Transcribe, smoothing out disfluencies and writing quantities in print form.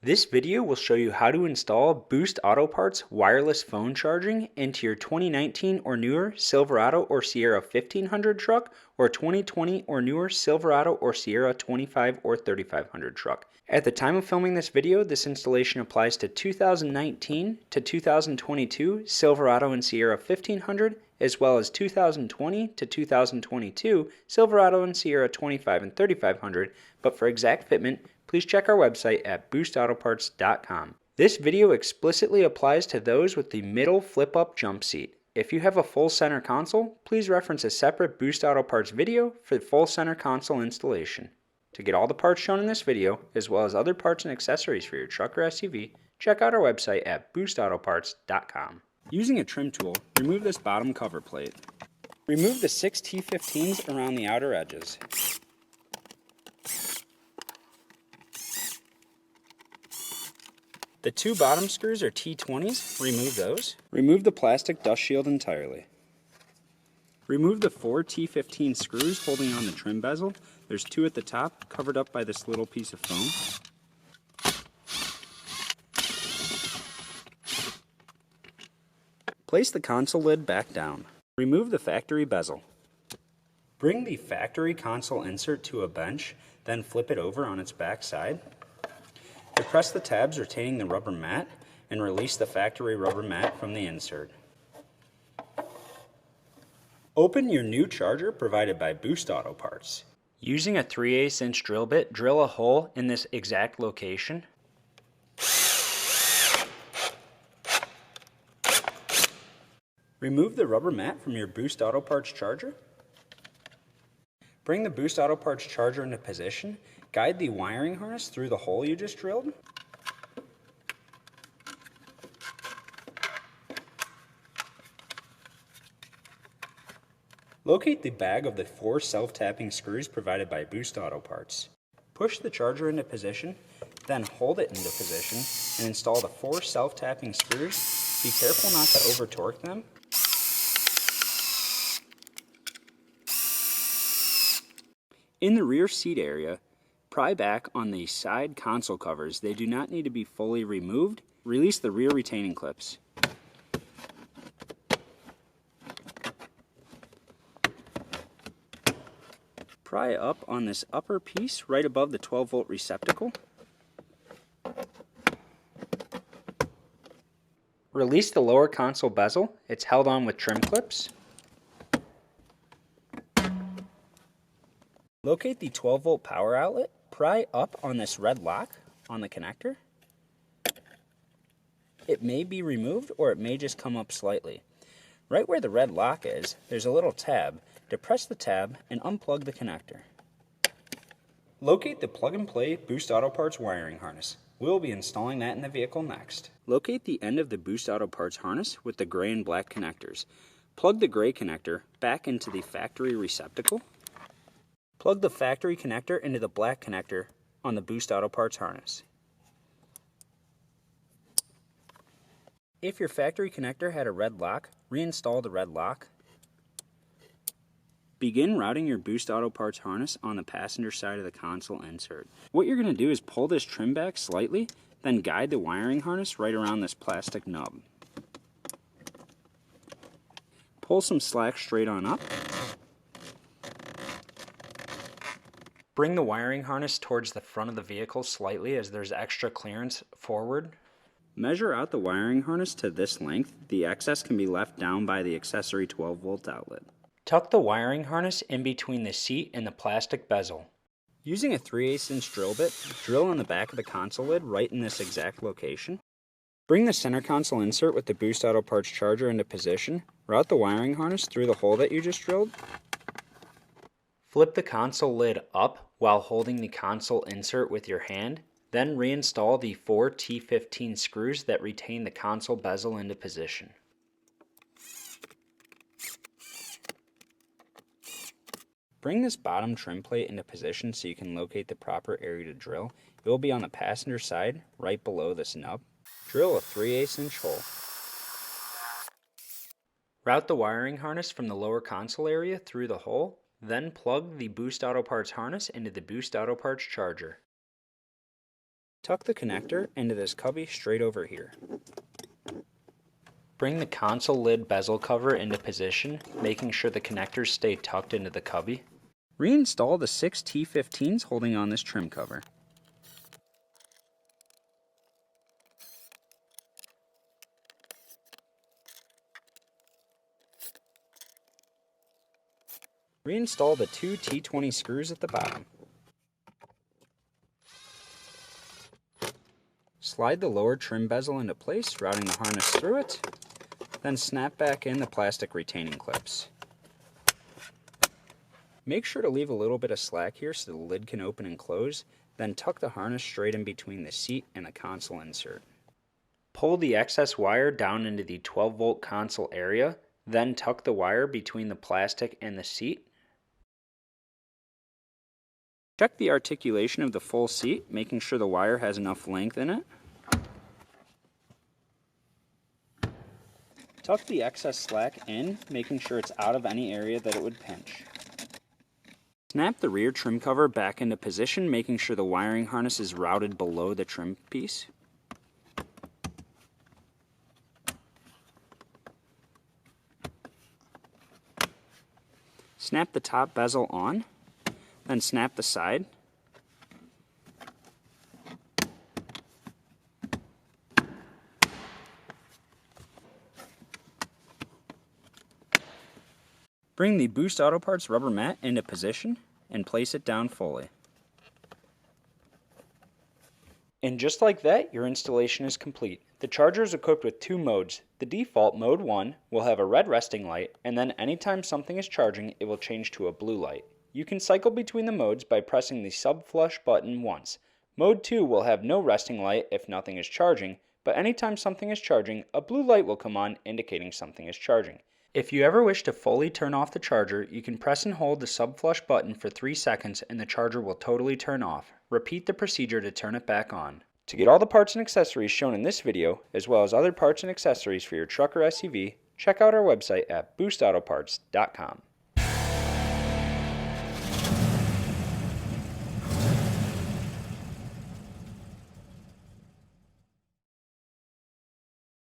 This video will show you how to install Boost Auto Parts wireless phone charging into your 2019 or newer Silverado or Sierra 1500 truck or 2020 or newer Silverado or Sierra 25 or 3500 truck. At the time of filming this video, this installation applies to 2019 to 2022 Silverado and Sierra 1500 as well as 2020 to 2022 Silverado and Sierra 25 and 3500, but for exact fitment, please check our website at boostautoparts.com. This video explicitly applies to those with the middle flip-up jump seat. If you have a full center console, please reference a separate Boost Auto Parts video for the full center console installation. To get all the parts shown in this video, as well as other parts and accessories for your truck or SUV, check out our website at boostautoparts.com. Using a trim tool, remove this bottom cover plate. Remove the 6 T15s around the outer edges. The 2 bottom screws are T20s, remove those. Remove the plastic dust shield entirely. Remove the 4 T15 screws holding on the trim bezel. There's 2 at the top, covered up by this little piece of foam. Place the console lid back down. Remove the factory bezel. Bring the factory console insert to a bench, then flip it over on its back side. Depress the tabs retaining the rubber mat and release the factory rubber mat from the insert. Open your new charger provided by Boost Auto Parts. Using a 3/8 inch drill bit, drill a hole in this exact location. Remove the rubber mat from your Boost Auto Parts charger. Bring the Boost Auto Parts charger into position. Guide the wiring harness through the hole you just drilled. Locate the bag of the 4 self-tapping screws provided by Boost Auto Parts. Push the charger into position, then hold it into position and install the 4 self-tapping screws. Be careful not to over-torque them. In the rear seat area, pry back on the side console covers. They do not need to be fully removed. Release the rear retaining clips. Pry up on this upper piece right above the 12-volt receptacle. Release the lower console bezel. It's held on with trim clips. Locate the 12-volt power outlet. Pry up on this red lock on the connector. It may be removed or it may just come up slightly. Right where the red lock is, there's a little tab. Depress the tab and unplug the connector. Locate the plug-and-play Boost Auto Parts wiring harness. We'll be installing that in the vehicle next. Locate the end of the Boost Auto Parts harness with the gray and black connectors. Plug the gray connector back into the factory receptacle. Plug the factory connector into the black connector on the Boost Auto Parts harness. If your factory connector had a red lock, reinstall the red lock. Begin routing your Boost Auto Parts harness on the passenger side of the console insert. What you're going to do is pull this trim back slightly, then guide the wiring harness right around this plastic nub. Pull some slack straight on up. Bring the wiring harness towards the front of the vehicle slightly as there's extra clearance forward. Measure out the wiring harness to this length. The excess can be left down by the accessory 12-volt outlet. Tuck the wiring harness in between the seat and the plastic bezel. Using a 3/8 inch drill bit, drill on the back of the console lid right in this exact location. Bring the center console insert with the Boost Auto Parts charger into position. Route the wiring harness through the hole that you just drilled. Flip the console lid up while holding the console insert with your hand, then reinstall the 4 T15 screws that retain the console bezel into position. Bring this bottom trim plate into position so you can locate the proper area to drill. It will be on the passenger side, right below this nub. Drill a 3/8 inch hole. Route the wiring harness from the lower console area through the hole. Then plug the Boost Auto Parts harness into the Boost Auto Parts charger. Tuck the connector into this cubby straight over here. Bring the console lid bezel cover into position, making sure the connectors stay tucked into the cubby. Reinstall the 6 T15s holding on this trim cover. Reinstall the 2 T20 screws at the bottom. Slide the lower trim bezel into place, routing the harness through it, then snap back in the plastic retaining clips. Make sure to leave a little bit of slack here so the lid can open and close, then tuck the harness straight in between the seat and the console insert. Pull the excess wire down into the 12-volt console area, then tuck the wire between the plastic and the seat. Check the articulation of the full seat, making sure the wire has enough length in it. Tuck the excess slack in, making sure it's out of any area that it would pinch. Snap the rear trim cover back into position, making sure the wiring harness is routed below the trim piece. Snap the top bezel on, then snap the side. Bring the Boost Auto Parts rubber mat into position and place it down fully. And just like that, your installation is complete. The charger is equipped with 2 modes. The default mode 1 will have a red resting light, and then anytime something is charging, it will change to a blue light. You can cycle between the modes by pressing the sub-flush button once. Mode 2 will have no resting light if nothing is charging, but anytime something is charging, a blue light will come on indicating something is charging. If you ever wish to fully turn off the charger, you can press and hold the sub-flush button for 3 seconds and the charger will totally turn off. Repeat the procedure to turn it back on. To get all the parts and accessories shown in this video, as well as other parts and accessories for your truck or SUV, check out our website at boostautoparts.com.